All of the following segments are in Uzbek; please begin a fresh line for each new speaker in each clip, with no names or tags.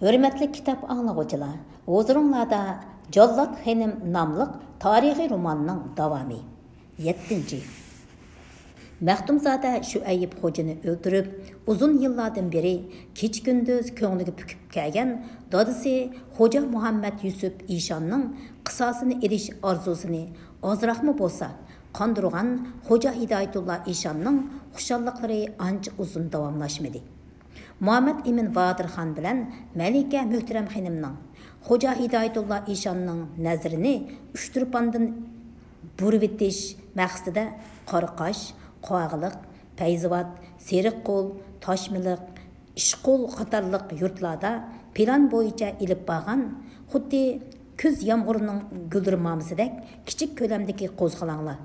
Hürmetli kitap anlıqçılar, huzurunlarda Jallat Xanim namlıq tarihi romanının davamı. 7. Məxtumzada Şüayib Xo'jani öldürüp, uzun yıllardan beri keç gündüz köңlüge püküp kelgen dadısı Xo'ja Muhammed Yusuf İşanның qısasını ediş arzusunu azraqmı bolsa qandırğan Xo'ja Hidayatullah İşanның xuşallıqları anca uzun davamlaşmadı. Muhammed Emin Bahadır bilen Melike Möhterem Xanimның Xo'ja Hidayatullah İşanның nəzrini Üçtürpandan burvetiş maqsadida Qaraqash, Qoğalık, Payzivat, Seriqqol, Taşmiliq, İşqol qatarlıq yurtlarda plan boyunca ilib bağan, xuddi küz yağmurunun güldürmamısıdek kichik ko'lamdagi qo'zg'alanglar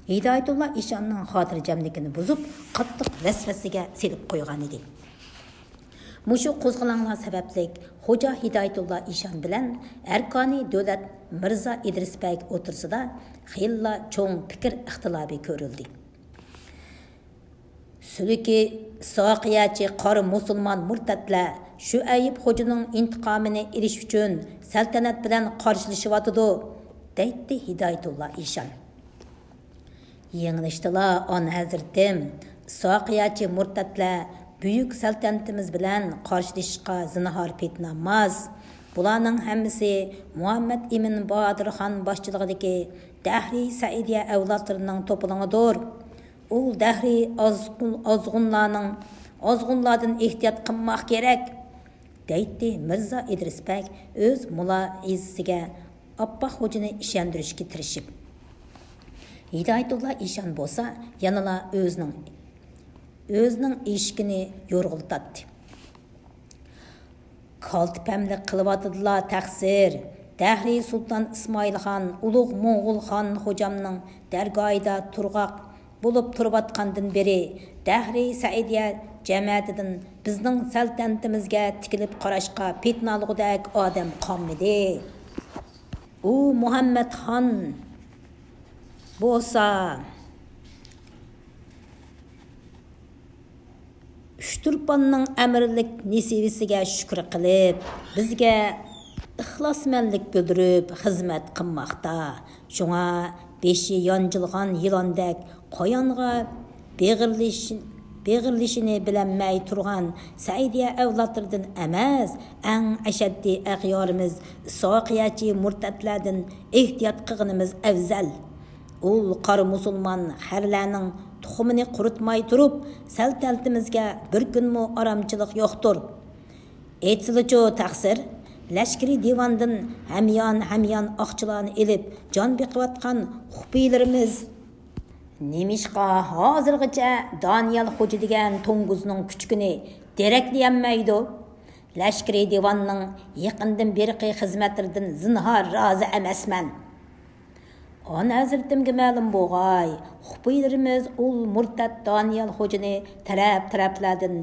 Hidayatullah İşanның xotirjamligini buzib, qattiq vasvasiga selib qo'ygan edi. Muşu qo'zg'alanglar sabablik Xo'ja Hidayatullah İşan bilan Erkani davlat Mirza İdris Bey o'tirsida xilla cho'ng fikr ixtilofi ko'rildi. Sülki saqiyachi qari musulmon murtatlar Şüayib Xo'janing intiqomini elish uchun saltanat bilan qarshilashyotdi, deydi Hidayatullah İşan. Yanglishdilar on hazratim, saqiyachi murtatlar büyük saltanatimiz bilan qarshilashishga zinhor petnamaz. Bularning hammasi Muhammed Emin Bahadır Xan boshchiligidagi Dahri Saidiya avlodlarining to'plamidir. U Dahri azg'unlardan ehtiyot qilmoq kerak, deydi Mirza İdris Bey o'z muloizasiga Abba Xo'jani ishontirishga tirishib. Hidayatullah İşan bo'lsa, yanala o'zining eshigini yo'rg'iltatdi. Kaltipamlik qilyotidilar taqsir. Dahri Sultan İsmailxon ulug' Mo'g'ul xon Xo'jamning dargohida turg'oq bo'lib turayotgandan beri Dahri Saidiya jamiyatidan bizning saltanatimizga tikilib qarashga petnalg'udek odam qolmadi. U Muhammad xon bo'lsa Üçtürpanның əmrlik nisivisiga shukr qilib, bizga ixlosmanlik bildirib xizmat qilmoqda. Shunga beshi yonjilgan yilondek qo'yonga beg'irlishini bilinmay turgan Saidiya avlodlaridan emas, eng ashaddiy ag'yorimiz soqiyachi murtatlardan ehtiyot qilganimiz afzal. Ul qari musulmon harlarning tuxumini quritmay turib, saltanatimizga bir kunmu aramchilik yo'qdir. Aytsilichu taqsir, lashkari divandan hamyon oqchilarni elib, jon beqiyotgan xufiylarimiz nemishqa hozirgacha Daniel Xo'ja degan to'nguzning kuchkini deraklayolmaydi. Lashkari divanning yaqindan beri xizmatlaridan zinhor rozi emasman. On hazratimga ma'lum bo'lg'ay, xufiylarimiz ul murtad Daniel Xo'jani taraflardan,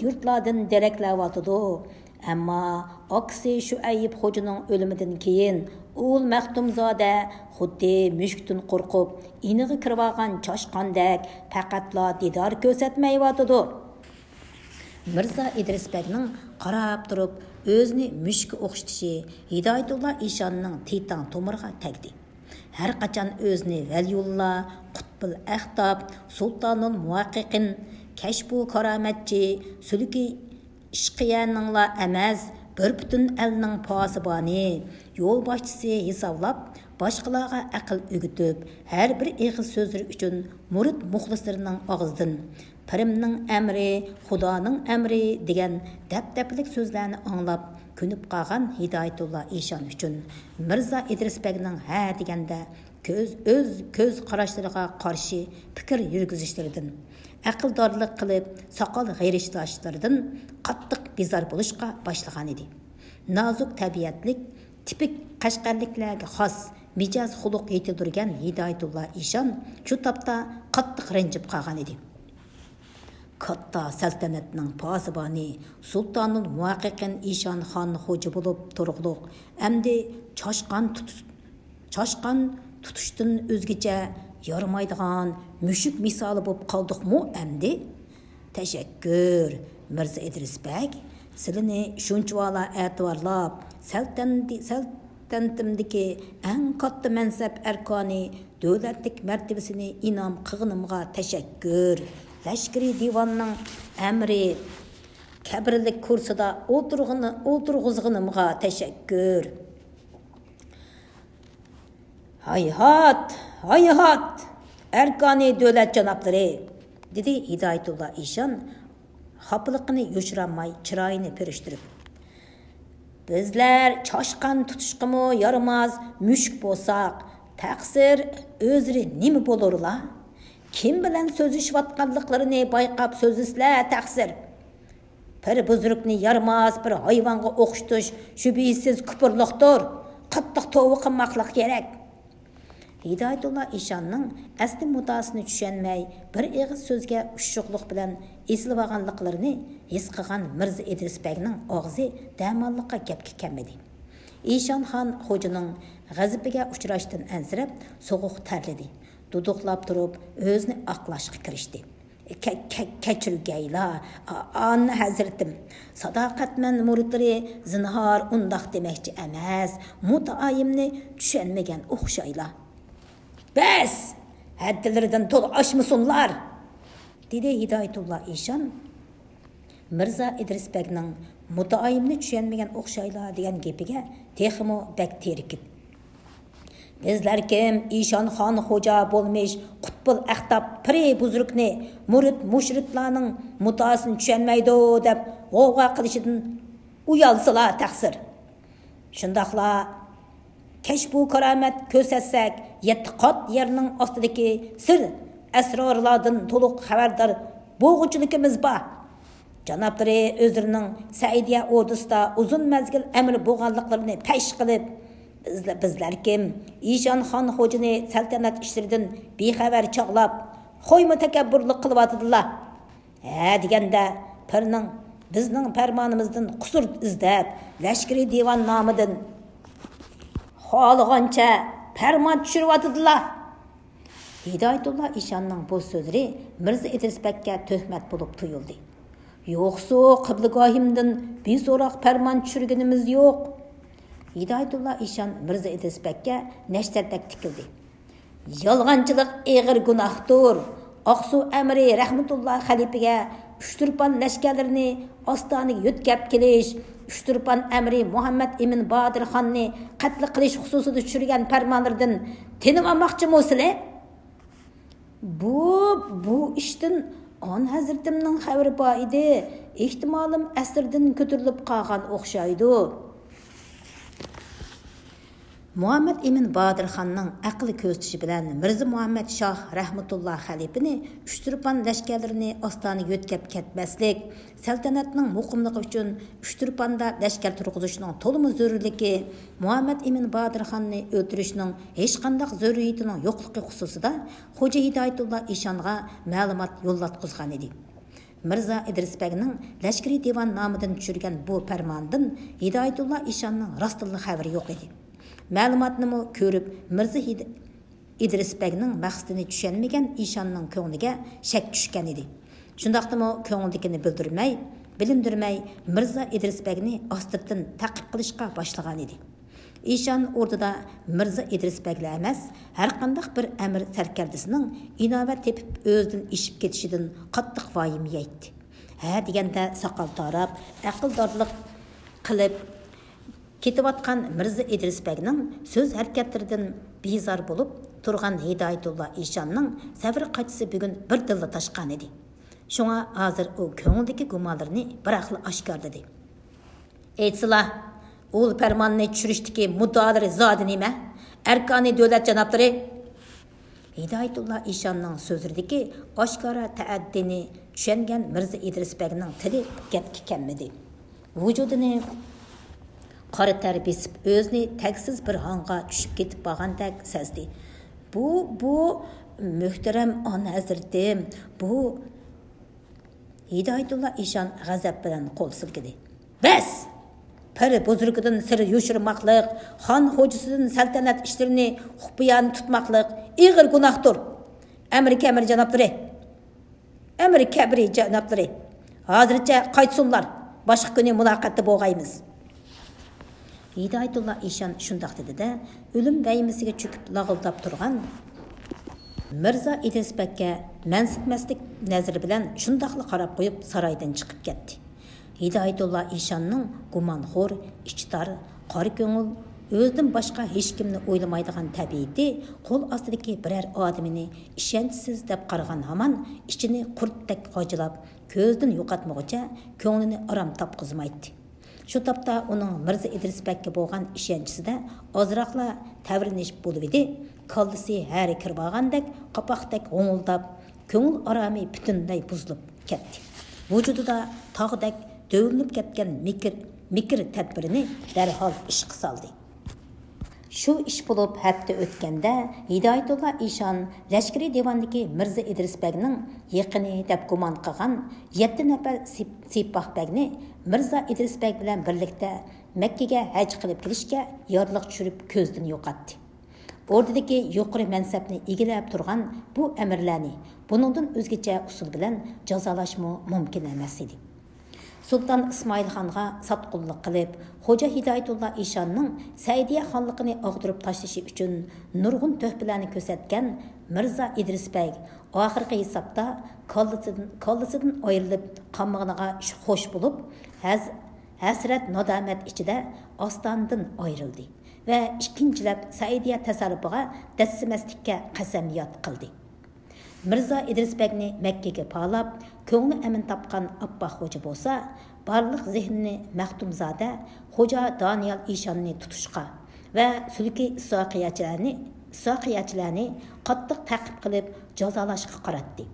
yurtlardan deraklayotdi. Ammo aksi Şüayib Xo'janing o'limidan keyin ul Maxtumzoda xuddi mushkdan qo'rqib, iniga kirib olgan choshqandek faqatla didor ko'rsatmayotdi. Mirza İdris Beyning qarab turib, o'zini mushkka o'xshatishi Hidayatullah İşanning titan tomirga tegdi. Her qaçan özünü Veliyullah, Qutbul Ahtab, Sultanul Muhaqqiqin, Keşbu Karametçi, Sülki İşqiyanınla emas, bir bütün elinin pasibani, yol başçısı hisablap, başqalarga aql ögütüp, her bir eğiz sözleri üçün murid muxlislarının ağızdan, Pirimning emri, Xudoning emri degan dap-daplik so'zlarni anglab, künüp qolgan Hidayatullah İşan uchun Mirza İdris Beyning ha deganda o'z ko'z qarashlariga qarshi fikr yurgizishlaridan, aqldorlik qilib, soqol g'ayrishlashlardan qattiq bezor bo'lishga boshlagan edi. Nozuk tabiatlik, tipik qashqarliklarga xos mijoz xuluq yetildirgan Hidayatullah İşan shu topda qattiq ranjib qolgan edi. Katta saltanatning pasibani Sultanul Muhaqqiqin İşan xon Xo'ja bo'lib turg'liq, endi choshqan tutishdan o'zgacha yaramaydigan mushuk misoli bo'lib qoldikmi endi? Teşekkür Mirza İdris Bey, Sizlarni shunchavala e'tiborlab, saltantimdagi eng katta mansab arkoni davlatlik martabasini inom qilganimga tashakkur. Lashkari divanning amri kabirlik kursida o'tirg'izganimga tashakkur. Hayhat, arkoni davlat janoblari, dedi Hidoyatullo Eshon, xapliqini yo'shramay chiroyini perishtirib. Bizlar choshqan tutishqimi yaramaz mushuk bo'lsak, taqsir o'zri nima bo'lurlar? Kim bilan so'zishayotganliklarini bayqab so'zislar taqsir. Bir buzrukni yaramaz bir hayvonga o'xshatish shubhasiz kupurliqdir. Qattiq tavba qilmoqlik kerak. Hidoyatullo Eshonning asli muddaosini tushunmay, bir og'iz so'zga ushuqliq bilan eslib his qilgan Mirza Idris Begning og'zi damonliqqa gapga kelmadi. Eshon xon xo'janing g'azabiga uchrashdan ansirab, so'g'uq tarladi. Duduqlab turib, o'zini oqlashga kirishdi. Kechirgaylar, anna hazratim, sadoqatman muridlari zinhor undaq demoqchi emas, mutaayimni tushunmagan o'xshaylar. Bas, haddilaridan to'la oshmasunlar, dedi Hidoyatullo Eshon. Mirza Idris Begning mutaayimni tushunmagan o'xshaylar degan gapiga texmo bak terikib. Bizlar kim Eshon xon xo'ja bo'lmish Qutbul Aqtab piri buzrukni murid mushritlarning mutaosini tushunmaydi deb g'ovg'a qilishidan uyalsalar taqsir. Shundaqla kashfu karomat ko'rsatsak, 7 qat yerning ostidagi sir asrorlardan to'liq xabardor bo'g'uchiligimiz bor. Janoblari o'zlarining Saidiya ordusida uzun mazgil amr bo'lganliklarini pesh qilib, bizlar kim Eshon xon xo'jini saltanat ishlaridan bexabar chog'lab, qo'yma takabburlik qilyotdilar. Deganda bizning farmonimizdan qusur izlab, lashkari divan nomidan xohlagancha farmon tushiribdilar. Hidoyatullo Eshonning bu so'zlari Mirza Idris Begga tuhmat bo'lib tuyuldi. Yo'qsa qiblagohimdan beso'roq farmon tushirganimiz yo'q. Hidoyatullo Eshon Mirza Idris Begga nashtardak tikildi. Yolg'onchilik og'ir gunohdir. Oqsu amri rahmatulloh xalifaga Uchturpan lashkarlarini ostoniga yo'tkab kelish, Uchturpan amri Muhammad Emin Bodir xonni qatl qilish xususida tushirgan farmonlardan tinib olmoqchimisizlar? Bu ishdan on hazratimning xabari bor edi. Ehtimolim asrdan ko'tarilib qolgan o'xshaydi. Muhammad Emin Bodir xonning aqli ko'ztishi bilan Mirza Muhammad Shoh rahmatulloh xalifini Uchturpan lashkarlarini ostoniga yo'tkab ketmaslik, saltanatning muqimligi uchun Uchturpanda lashkar turg'izishning to'liq zarurligi, Muhammad Emin Bodir xonni o'ldirishning hech qanday zaruriyatining yo'qligi xususida Xo'ja Hidoyatullo Eshonga ma'lumot yo'llatqizgan edi. Mirza Idris Begning lashkari divan nomidan tushirgan bu farmondan Hidoyatullo Eshonning rostli xabari yo'q edi. Ma'lumotni ko'rib, Mirza Idris Begning maqsadini tushunmagan Eshonning ko'ngliga shak tushgan edi. Shundaqdimi ko'ngildikini bilindirmay Mirza Idris Begni ostidan taqib qilishga boshlagan edi. Eshon o'rtada Mirza Idris Begla emas, har qanday bir amir sarkardisining inovat tepib o'zidan ishib ketishidan qattiq vayim yeydi. Deganda soqol tarab, aqldorlik qilib ketayotgan Mirza Idris Begning so'z harakatlaridan bezor bo'lib turgan Hidoyatullo Eshonning sabr qachisi bugun bir dilla tashqan edi. Shunga hozir u ko'ngildagi gumonlarini biroqli oshkor dedi. Aytsizlar, ul farmonni tushirishdagi muddaolari zodi nima? Arkoni davlat janoblari. Hidoyatullo Eshonning so'zlaridagi oshkora taaddini tushungan Mirza Idris Begning tili gapga kelmadi. Vujudini qora ter besib o'zini taksiz bir hanğa tushib ketib qolgandek sezdi. Bu muhtaram ona hazratim, bu Hidoyatullo Eshon g'azab bilan qo'l silkidi. Bas! Pir buzrug'idan sir yo'shirmoqlik, xon xo'jasidan saltanat ishlarini xufiyan tutmoqlik ig'ir gunohdir. Amri kabir janoblari. Hozircha qaytsunlar. Başqa күні мұлақатты болғаймыз. Hidayatullah İşan şundaq dedi-də, ölüm vəhimisiga çöküp lağıldap turğan Mirza İdris Bəkə mənsitməslik nəziri bilən şundaqlı qarab qoyub saraydan çıxıb getdi. Hidayatullah İşanның gumanxor, içtar, qari көңіл, özdən başqa heç kimni oylamaydigan təbiiti qol astidagi birər adamini ishonchsiz deb qaragan hamon ichini qurtdek g'ojilab, ko'zdan yo'qotmoqcha ko'nglini aram topqizmaydi. Shu topda uning Mirza İdris Bəkka bo'lgan ishonchisida ozroqla tavrinish bo'lib edi. Kallisi hari kirmagandek, qapaqdek o'ng'ildab, ko'ngil aromi butunlay buzilib ketdi. Vujudida tog'dek dövülüp ketken mikir tedbirini derhal işqi saldı. Şu iş bulup hafta ötkende Hidayatullah İşan Leşkeri Divandaki Mirza İdris Bəkning yaqini deb guman qilgan 7 nafar Sipah Bəkni Mirza İdris Bək bilan birlikda Makkaga haj qilib kelishga yorliq tushirib ko'zdan yo'qotdi. Ordadagi yuqori mansabni egilab turgan bu amirlarni buningdan o'zgacha usul bilan jazolashmo mumkin emas edi. Sultan İsmail Xanға satqulluq qilib, Xoja Hidayatullah İşanның Saidiya xonligini og'dirib tashlashi uchun nurg'un töhfalarni ko'rsatgan Mirza İdris Bək oxirgi hisobda kollisidan ayrilib qammog'iga xo'sh bo'lib, hasrat nadomat ichida ostandan ayrildi va ikkinchilab Saidiya tasarrufiga dassimaslikka qasamyod qildi. Mirza İdris Bəkni Məkkəyə palab, ko'ngli amin tapqan Abbaq Xoja bo'lsa, barliq zehnini Maxtumzoda Xoja Daniyal İşanni tutishqa va sulki isoqiyachilarni qattiq taqib qilib jazolashga qaratdi.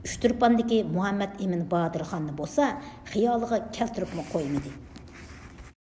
Uchturpandagi Muhammad Emin Bodirxonni bo'lsa, xiyoliga keltiribmi qo'ymadi.